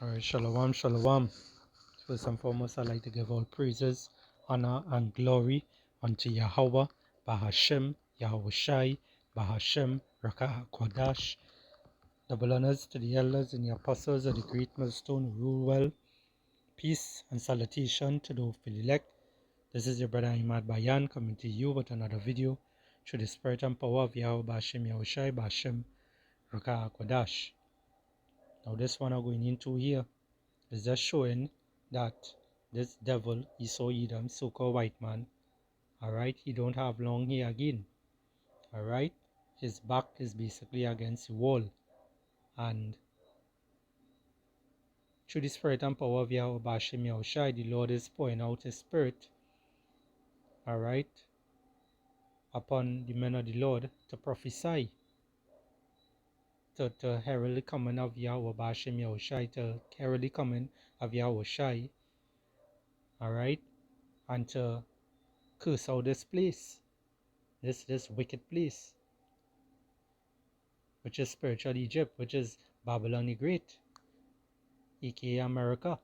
Alright, shalom, shalom. First and foremost, I'd like to give all praises, honor, and glory unto Yahweh, Bahashem, Yahweh Shai, Bahashem, Rakah HaKodash. Double honors to the elders and the apostles of the great millstone who rule well. Peace and salutation to the hopeful elect. This is your brother Ahmad Bayan coming to you with another video through the spirit and power of Yahweh, Bahashem, Yahweh Shai, Bahashem, Rakah HaKodash. Now this one I'm going into here is just showing that this devil, Esau Edom, so-called white man, alright, he don't have long hair again, alright, his back is basically against the wall, and through the spirit and power of Yahweh Bashem Yahushai, the Lord is pouring out his spirit, alright, upon the men of the Lord to prophesy, to herald the coming of Yahweh Bashem Yahushai, to herald the coming of Yahweh Shai, alright, and to curse out this place, this wicked place, which is spiritual Egypt, which is Babylon the Great, aka America.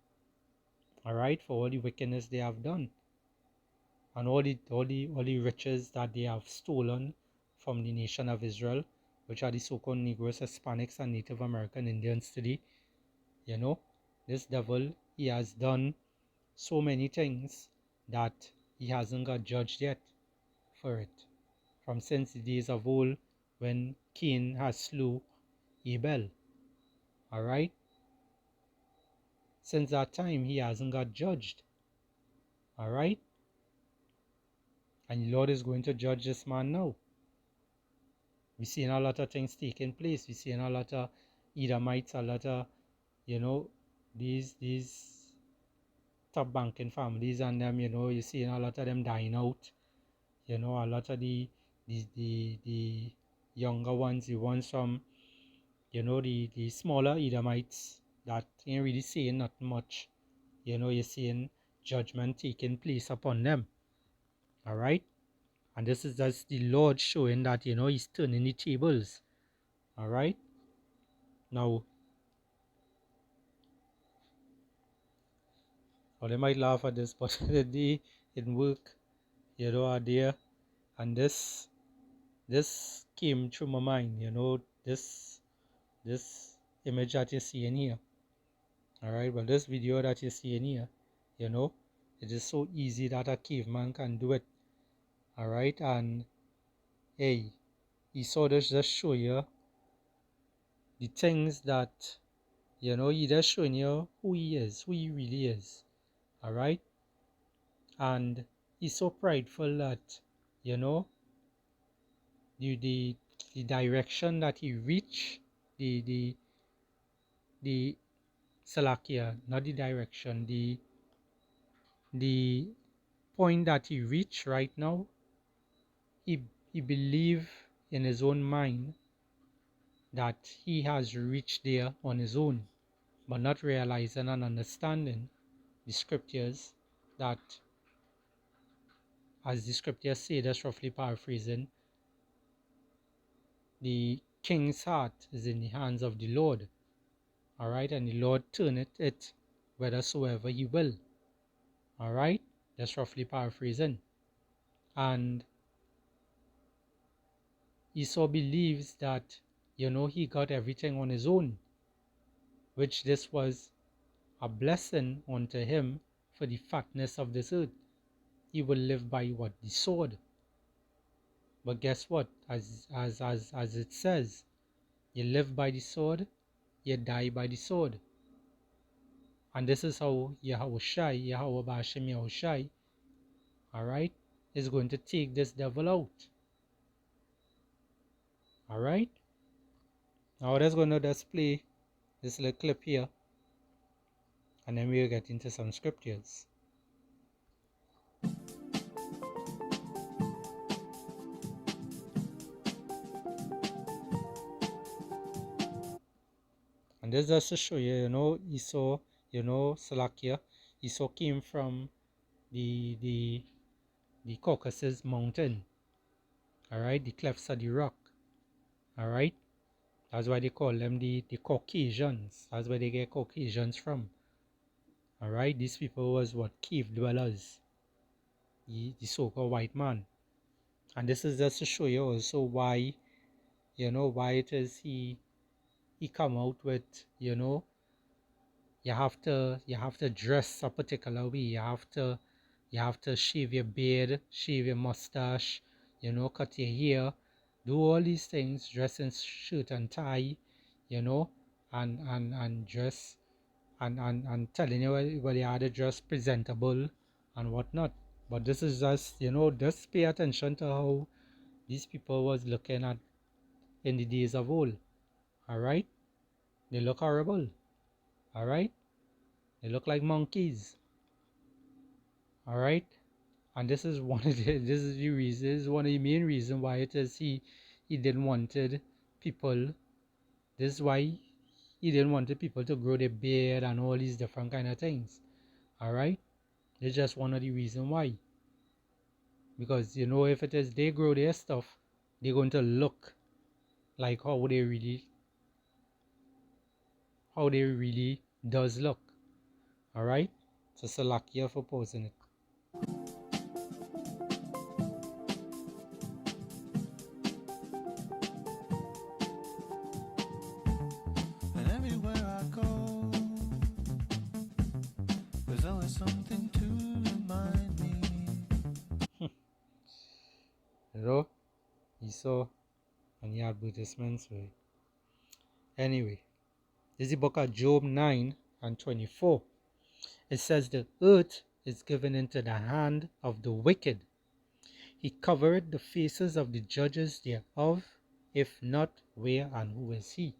Alright, for all the wickedness they have done, and all the riches that they have stolen from the nation of Israel, which are the so-called Negroes, Hispanics, and Native American Indians today. You know, this devil, he has done so many things that he hasn't got judged yet for it. From since the days of old, when Cain has slew Abel. Alright? Since that time, he hasn't got judged. Alright? And the Lord is going to judge this man now. We're seeing a lot of things taking place. We're seeing a lot of Edomites, a lot of, these top banking families and them, you're seeing a lot of them dying out. A lot of the younger ones, the ones from, the smaller Edomites that ain't really saying not much. You're seeing judgment taking place upon them. Alright? And this is just the Lord showing that, he's turning the tables. Alright? Now, or they might laugh at this, but the day in work, are there. And this came through my mind, this image that you're seeing here. Alright, well, this video that you're seeing here, it is so easy that a caveman can do it. Alright, and hey, he saw this just show you the things that, he just showing you who he is, who he really is. Alright? And he's so prideful that, the direction that he reach, the Salakia, not the direction, the point that he reach right now, he believe in his own mind that he has reached there on his own, but not realizing and understanding the scriptures that, as the scriptures say, that's roughly paraphrasing, the king's heart is in the hands of the Lord. Alright, and the Lord turneth it whithersoever he will. Alright, that's roughly paraphrasing. And Esau believes that, he got everything on his own, which this was a blessing unto him for the fatness of this earth. He will live by what? The sword. But guess what? As it says, you live by the sword, you die by the sword. And this is how Yahweh Bashem Yahushai, alright, is going to take this devil out. Alright? Now let's going to display this little clip here, and then we'll get into some scriptures. And this just to show you, Esau, Salakia, Esau came from the Caucasus mountain. Alright, the clefts of the rock. Alright? That's why they call them the Caucasians. That's where they get Caucasians from. Alright, these people was what? Cave dwellers. The so-called white man. And this is just to show you also why, why it is he come out with, you have to dress a particular way. You have to shave your beard, shave your mustache, cut your hair, do all these things, dress in shirt and tie, you know, and dress and telling you whether you are the dress presentable and whatnot. But this is just, just pay attention to how these people was looking at in the days of old. Alright? They look horrible. Alright? They look like monkeys. Alright? And this is one of the reasons, one of the main reasons why it is he didn't wanted people. This is why he didn't want people to grow their beard and all these different kind of things. Alright? It's just one of the reasons why. Because if it is they grow their stuff, they're going to look like how they really does look. Alright? So Salakia for posting it. And everywhere I go, there's always something to remind me. You saw any advertisements. Anyway, this is the book of Job 9 and 24. It says the earth is given into the hand of the wicked. He covered the faces of the judges thereof. If not, where and who is he?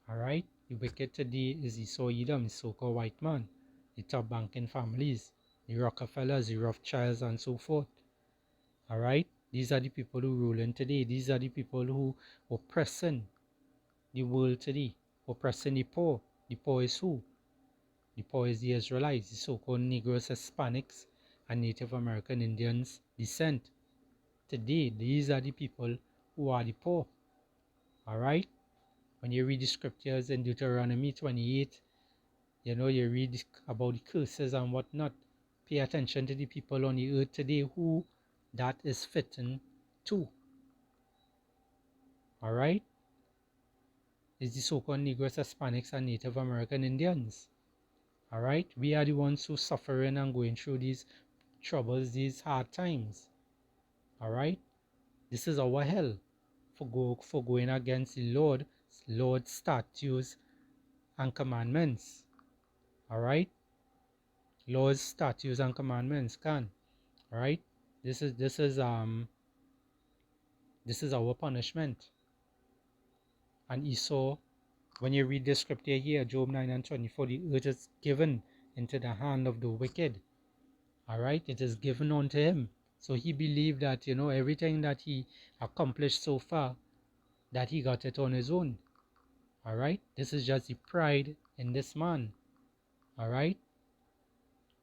Alright, the wicked today is Esau Edom, the so-called white man, the top banking families, the Rockefellers, the Rothschilds, and so forth. Alright, these are the people who ruling today. These are the people who oppressing the world today, oppressing the poor. The poor is who? The poor is the Israelites, the so-called Negroes, Hispanics, and Native American Indians descent. Today, these are the people who are the poor. Alright? When you read the scriptures in Deuteronomy 28, you read about the curses and whatnot. Pay attention to the people on the earth today who that is fitting to. Alright? It's the so-called Negroes, Hispanics, and Native American Indians. Alright? We are the ones who suffering and going through these troubles, these hard times. Alright? This is our hell for going against the Lord's statutes and commandments. Alright? Lord's statutes and commandments can. Alright? This is our punishment. And Esau, when you read the scripture here, Job 9 and 24, the earth is given into the hand of the wicked. Alright? It is given unto him. So he believed that, everything that he accomplished so far, that he got it on his own. Alright? This is just the pride in this man. Alright?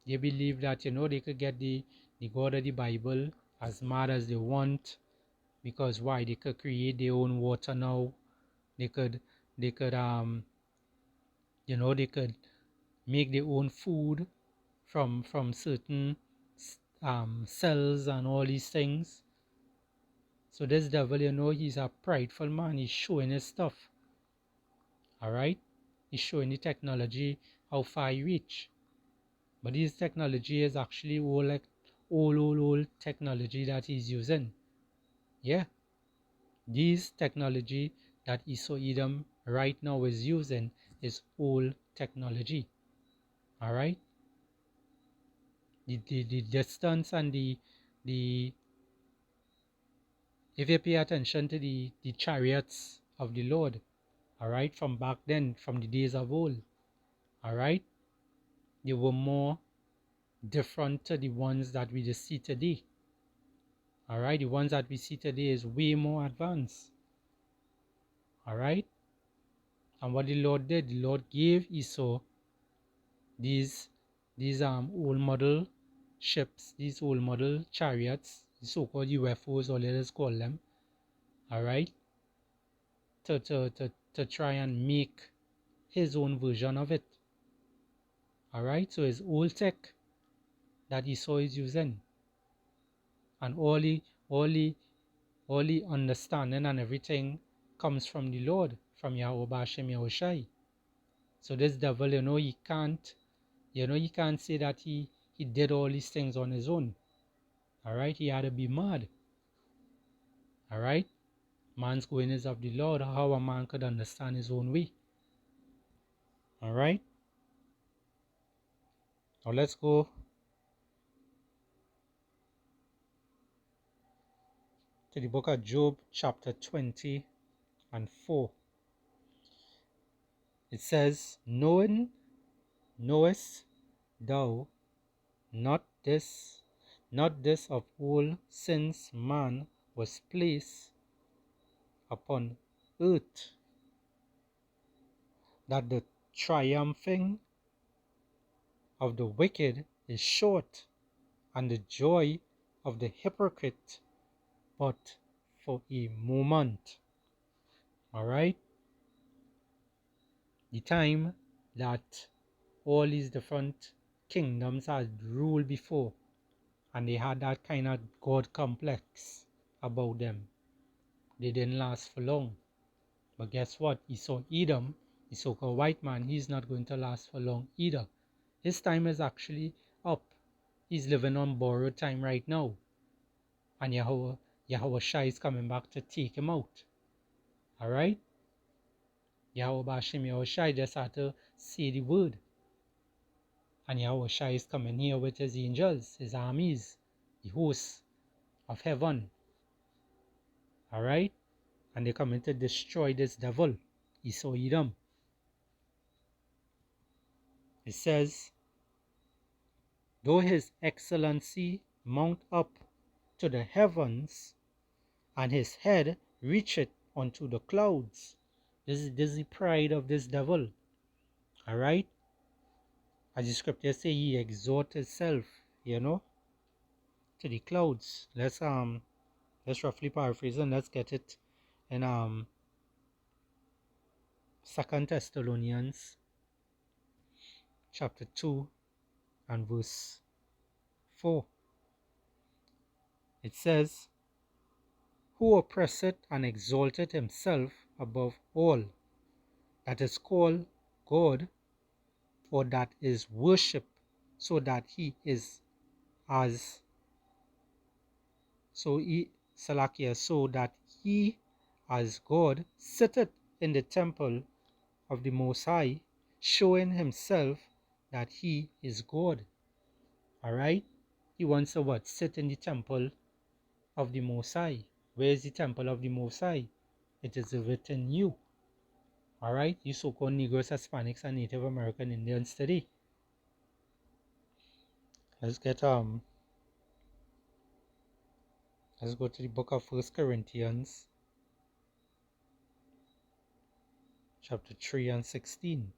They believe that, they could get the God of the Bible as mad as they want. Because why? They could create their own water now. They could they could make their own food from certain cells and all these things. So this devil, he's a prideful man. He's showing his stuff. Alright? He's showing the technology, how far he reach. But this technology is actually old technology that he's using. Yeah. This technology that Esau Edom right now is using is old technology. Alright? The distance and the if you pay attention to the chariots of the Lord, alright, from back then, from the days of old, alright, they were more different to the ones that we just see today. Alright, the ones that we see today is way more advanced. Alright? And what the Lord did, the Lord gave Esau these old model ships, these old model chariots, the so-called UFOs, or let us call them. Alright? To to try and make his own version of it. Alright, so it's old tech that Esau is using. And all the understanding and everything comes from the Lord, from Yahweh Bashem Yahushai. So this devil, he can't say that he did all these things on his own. Alright, he had to be mad. Alright, man's going is of the Lord. How a man could understand his own way. Alright, now let's go to the book of Job, chapter 20 and 4. It says, knowest thou not this of old, since man was placed upon earth, that the triumphing of the wicked is short, and the joy of the hypocrite but for a moment. Alright? The time that all these different kingdoms had ruled before, and they had that kind of God complex about them, they didn't last for long. But guess what? Esau Edom, the so-called white man, he's not going to last for long either. His time is actually up. He's living on borrowed time right now. And Yahweh Shai is coming back to take him out. Alright? Yahweh Bashem Yahweh Shai just had to say the word. And Yahweh Shai is coming here with his angels, his armies, the hosts of heaven. Alright? And they're coming to destroy this devil, Esau Edom. It says, though his excellency mount up to the heavens, and his head reacheth unto the clouds. This is the pride of this devil. Alright? As the scripture say, he exalts himself, to the clouds. Let's roughly paraphrase and let's get it in 2 Thessalonians chapter 2 and verse 4. It says, who oppresseth and exalteth himself above all that is called God, or that is worshipped, so that he is as so that he as God sitteth in the temple of the Most High, showing himself that he is God. Alright? He wants to what? Sit in the temple of the Most High. Where is the temple of the Most High? It is within you. Alright? You so-called Negroes, Hispanics, and Native American Indians today. Let's go to the book of 1 Corinthians chapter 3 and 16.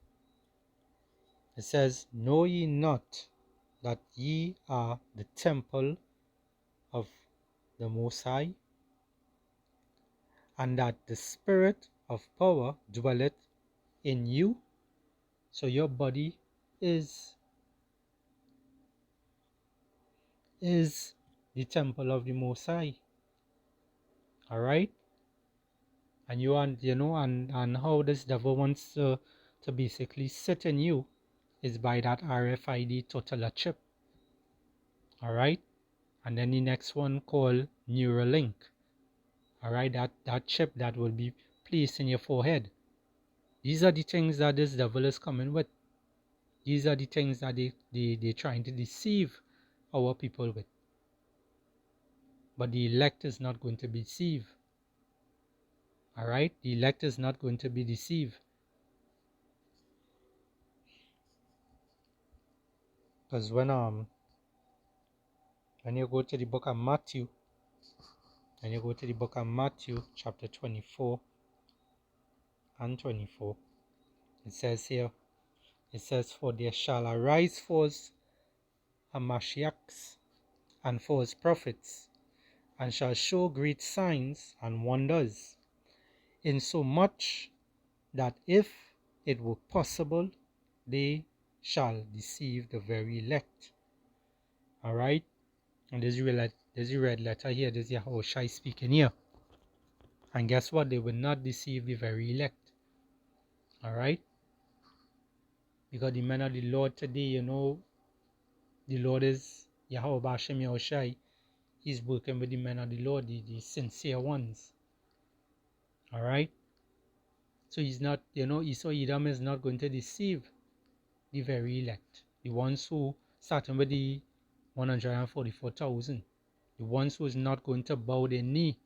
It says, know ye not that ye are the temple of the Most High, and that the Spirit of power dwelleth in you? So your body is the temple of the Most High. Alright? And and how this devil wants to basically sit in you is by that RFID Total chip. Alright? And then the next one called Neuralink. Alright, that chip that will be placed in your forehead. These are the things that this devil is coming with. These are the things that they're trying to deceive our people with. But the elect is not going to be deceived. Alright? The elect is not going to be deceived. Because when you go to the book of Matthew, chapter 24 and 24, it says here, for there shall arise false Mashiachs and false prophets, and shall show great signs and wonders, insomuch that if it were possible, they shall deceive the very elect. Alright? And there's your red letter here. There's Yahushua speaking here. And guess what? They will not deceive the very elect. Alright? Because the men of the Lord today, the Lord is Yahweh Bashem Yahushai. He's working with the men of the Lord, the sincere ones. Alright? So he's not, Esau Edom is not going to deceive the very elect. The ones who, starting with the 144,000, the ones who is not going to bow their knee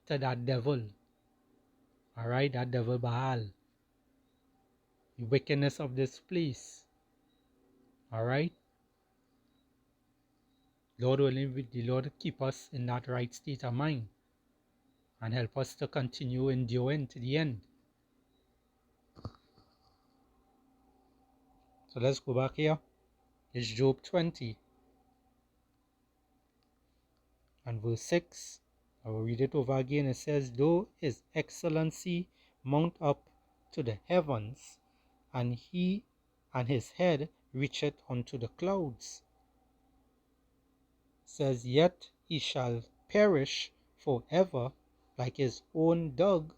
to that devil. Alright? That devil Baal. The wickedness of this place. Alright? Lord willing, the Lord keep us in that right state of mind and help us to continue enduring to the end. So let's go back here. It's Job 20 and verse 6. I will read it over again. It says, though his excellency mount up to the heavens, and he and his head reacheth unto the clouds, says, yet he shall perish forever like his own dog.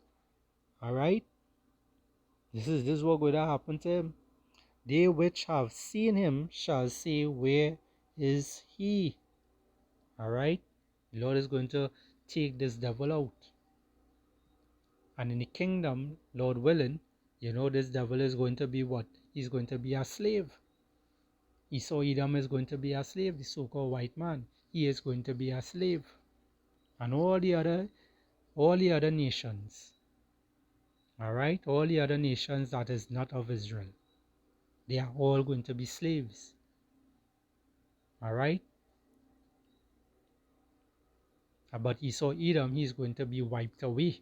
Alright? This is what going to happen to him. They which have seen him shall say, where is he? Alright? The Lord is going to take this devil out. And in the kingdom, Lord willing, this devil is going to be what? He's going to be a slave. Esau Edom is going to be a slave. The so-called white man, he is going to be a slave. And all the other nations, alright, all the other nations that is not of Israel, they are all going to be slaves. Alright? But Esau Edom, he's going to be wiped away.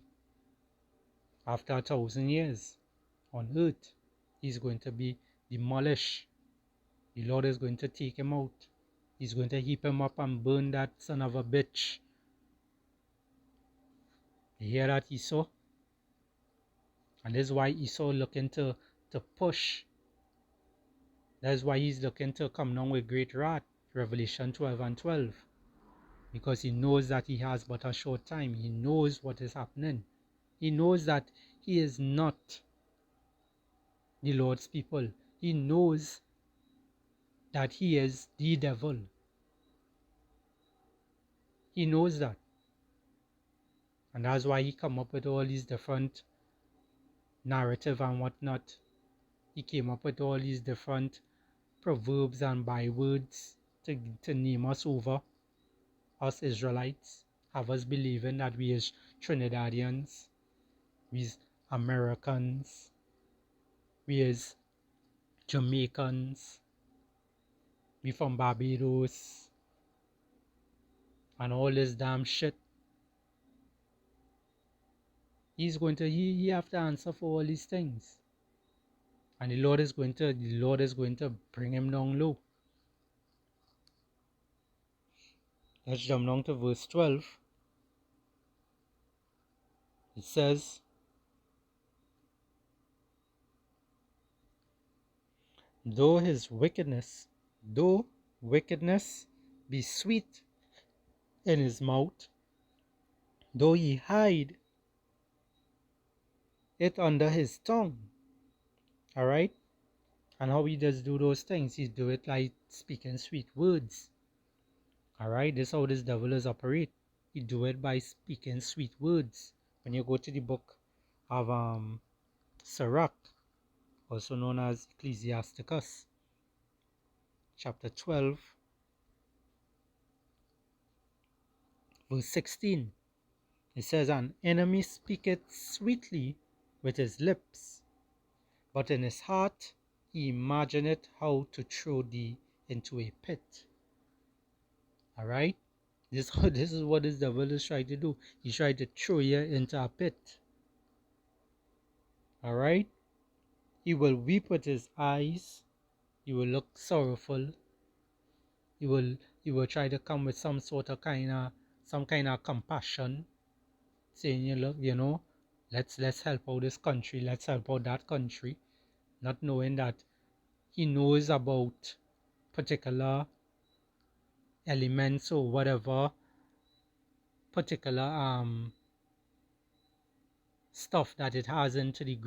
After 1,000 years on earth, he's going to be demolished. The Lord is going to take him out. He's going to heap him up and burn that son of a bitch. You hear that, Esau? And this is why Esau looking to push. That's why he's looking to come down with great wrath. Revelation 12 and 12. Because he knows that he has but a short time. He knows what is happening. He knows that he is not the Lord's people. He knows that he is the devil. He knows that. And that's why he come up with all these different narrative and whatnot. He came up with all these different proverbs and bywords to name us over, us Israelites, have us believing that we is Trinidadians, we is Americans, we is Jamaicans, we from Barbados, and all this damn shit. He have to answer for all these things. And the Lord is going to bring him down low. Let's jump down to verse 12. It says, though wickedness be sweet in his mouth, though he hide it under his tongue. Alright? And how he does do those things, he do it like speaking sweet words. Alright? This is how this devil is operate. He do it by speaking sweet words. When you go to the book of Sirach, also known as Ecclesiasticus, chapter 12, verse 16, it says, an enemy speaketh sweetly with his lips, but in his heart he imagineth how to throw thee into a pit. Alright? This is what this devil is trying to do. He's trying to throw you into a pit. Alright? He will weep with his eyes. He will look sorrowful. He will try to come with some kind of compassion, saying, you look, Let's help out this country, let's help out that country, not knowing that he knows about particular elements or whatever particular stuff that it has into the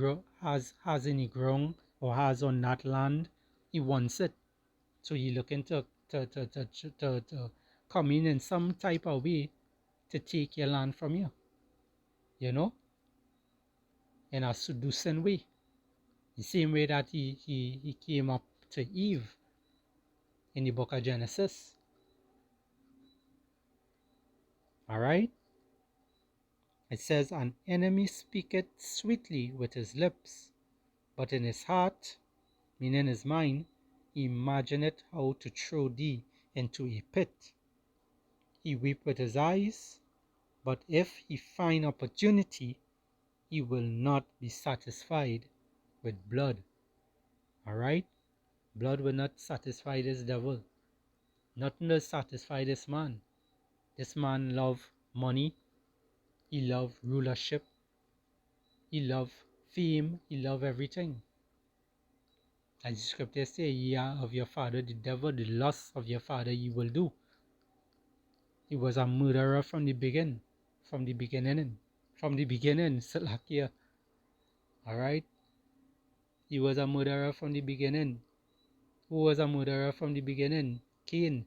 has in the ground or has on that land. He wants it, so he looking to come in some type of way to take your land from you, you know, in a seducing way, the same way that he came up to Eve in the book of Genesis. All right. It says, an enemy speaketh sweetly with his lips, but in his heart, meaning his mind, he imagineth how to throw thee into a pit. He weep with his eyes, but if he find opportunity, he will not be satisfied with blood. All right? Blood will not satisfy this devil. Nothing will satisfy this man. This man love money. He love rulership. He love fame. He love everything. As the scripture say, ye are of your father the devil, the lust of your father ye will do. He was a murderer from the beginning. Salakia. Alright? He was a murderer from the beginning. Who was a murderer from the beginning? Cain,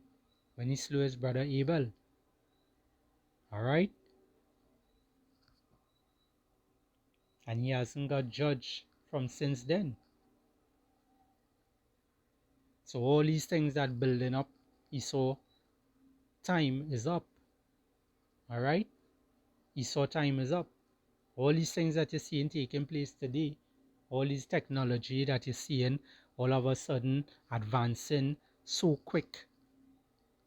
when he slew his brother Abel. Alright? And he hasn't got judged from since then. So all these things that building up, he saw time is up. Alright? He saw time is up. All these things that you're seeing taking place today, all this technology that you're seeing all of a sudden advancing so quick,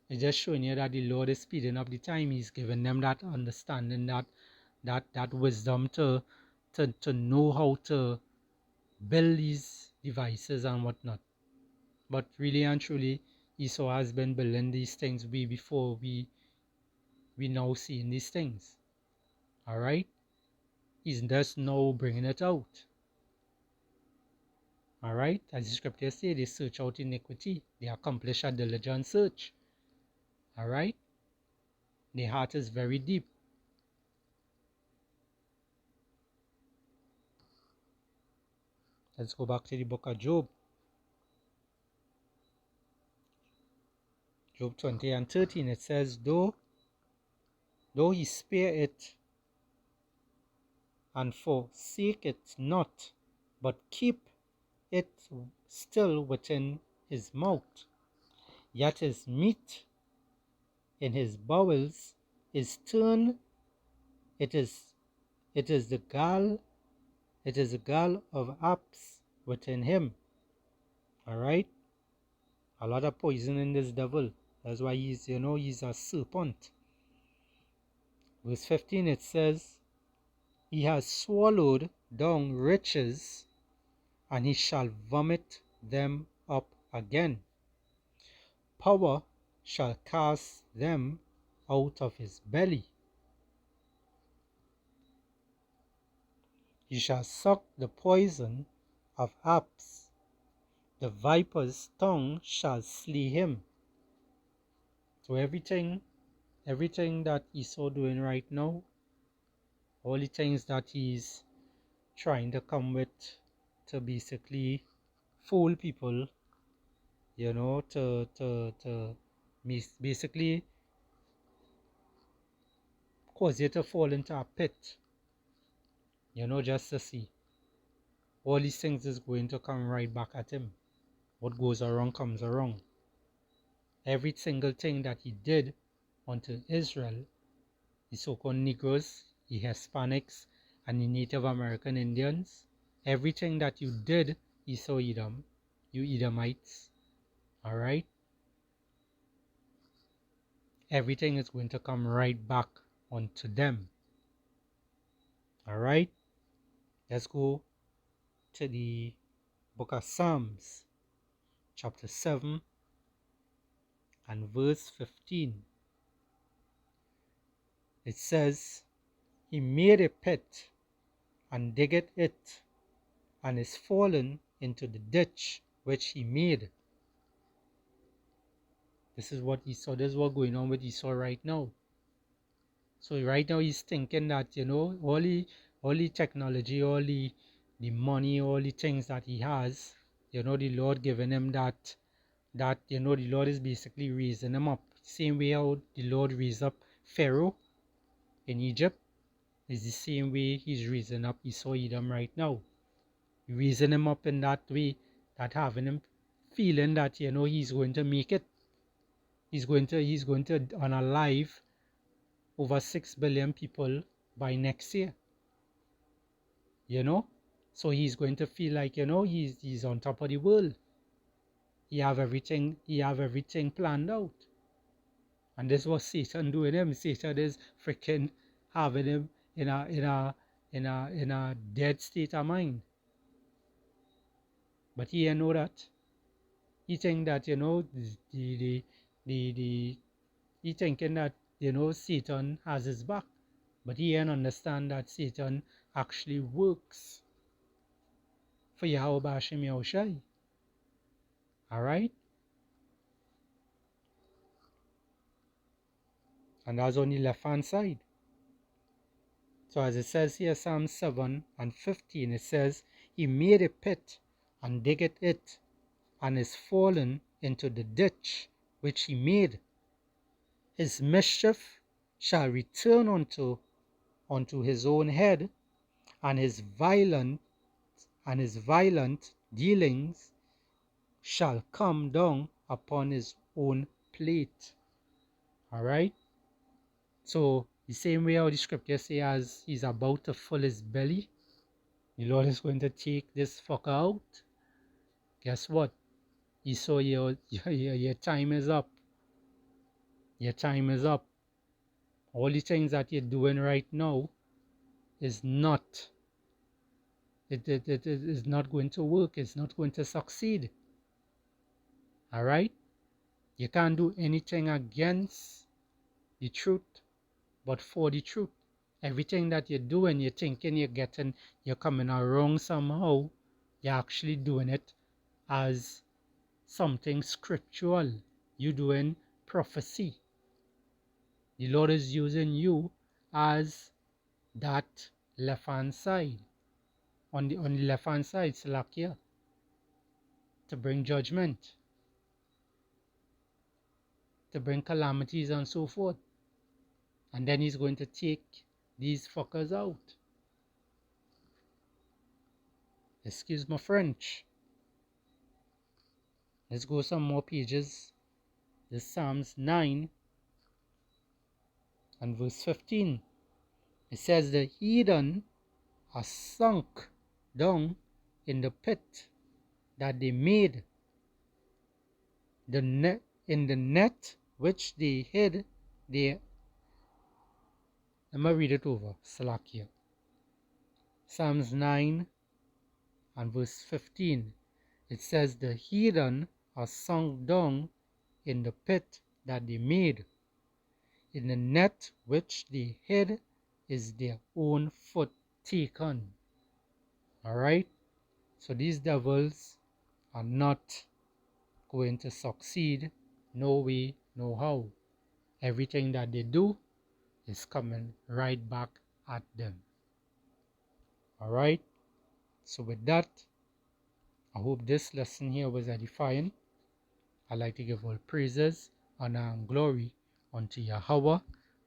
it's just showing you that the Lord is speeding up the time. He's giving them that understanding, that wisdom to know how to build these devices and whatnot. But really and truly, Esau has been building these things way before we now seeing these things. Alright? He's just now bringing it out. Alright? As the scripture says, they search out iniquity. They accomplish a diligent search. Alright? Their heart is very deep. Let's go back to the book of Job. Job 20 and 13, it says, Though he spare it and forsake it not, but keep it still within his mouth, yet his meat in his bowels is turned, it is the gall of apes within him. Alright? A lot of poison in this devil. That's why he's a serpent. Verse 15, it says, he has swallowed down riches, and he shall vomit them up again. Power shall cast them out of his belly. He shall suck the poison of apes. The viper's tongue shall slay him. So everything that Esau doing right now, all the things that he's trying to come with to basically fool people, to basically cause you to fall into a pit, just to see. All these things is going to come right back at him. What goes around comes around. Every single thing that he did unto Israel, the so-called Negroes, the Hispanics, and the Native American Indians, everything that you did, Esau Edom, you Edomites, alright? Everything is going to come right back onto them. Alright? Let's go to the book of Psalms, chapter 7 and verse 15. It says, he made a pit and diggeth it, and is fallen into the ditch which he made. This is what Esau, this is what's going on with Esau right now. So right now he's thinking that, all the technology, all the money, all the things that he has, the Lord giving him that, the Lord is basically raising him up. Same way how the Lord raised up Pharaoh in Egypt, is the same way he's raising up Esau Edom right now. Raising him up in that way, that having him feeling that, he's going to make it. He's going to unalive over 6 billion people by next year. So he's going to feel like, he's on top of the world. He have everything planned out. And this was Satan doing him. Satan is freaking having him in a dead state of mind. But he ain't know that. He think that, he thinking that, Satan has his back. But he ain't understand that Satan actually works for Yahweh Bashim Yahushai. Alright? And that's on the left hand side. So as it says here, Psalm 7 and 15, it says, he made a pit and diggeth it, and is fallen into the ditch which he made. His mischief shall return unto his own head, and his violent dealings shall come down upon his own plate. Alright? So the same way how the scripture says, as he's about to fill his belly, the Lord is going to take this fucker out. Guess what? Esau, your time is up. Your time is up. All the things that you're doing right now is not, it is not going to work. It's not going to succeed. Alright? You can't do anything against the truth, but for the truth. Everything that you're doing, you're thinking you're coming out wrong somehow, you're actually doing it as something scriptural. You're doing prophecy. The Lord is using you as that left hand side. On the left hand side, Salakia, to bring judgment, to bring calamities and so forth. And then he's going to take these fuckers out. Excuse my French. Let's go some more pages. This Psalms 9 and verse 15. It says, the heathen are sunk down in the pit that they made, in the net which they hid their. Let me read it over. Salakia. Psalms 9 and verse 15. It says, the heathen are sunk down in the pit that they made. In the net which they hid is their own foot taken. Alright? So these devils are not going to succeed. No way, no how. Everything that they do is coming right back at them. Alright? So with that, I hope this lesson here was edifying. I'd like to give all praises, honor, and glory unto Yahweh,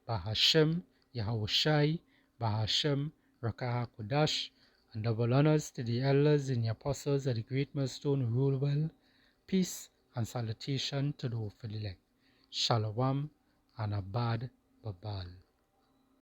Bahashem, Yahushai, Bahashem, Rakah HaKodash, and double honors to the elders and the apostles of the great millstone who rule well. Peace and salutation to the hopeful elect. Shalom and Abad Babal.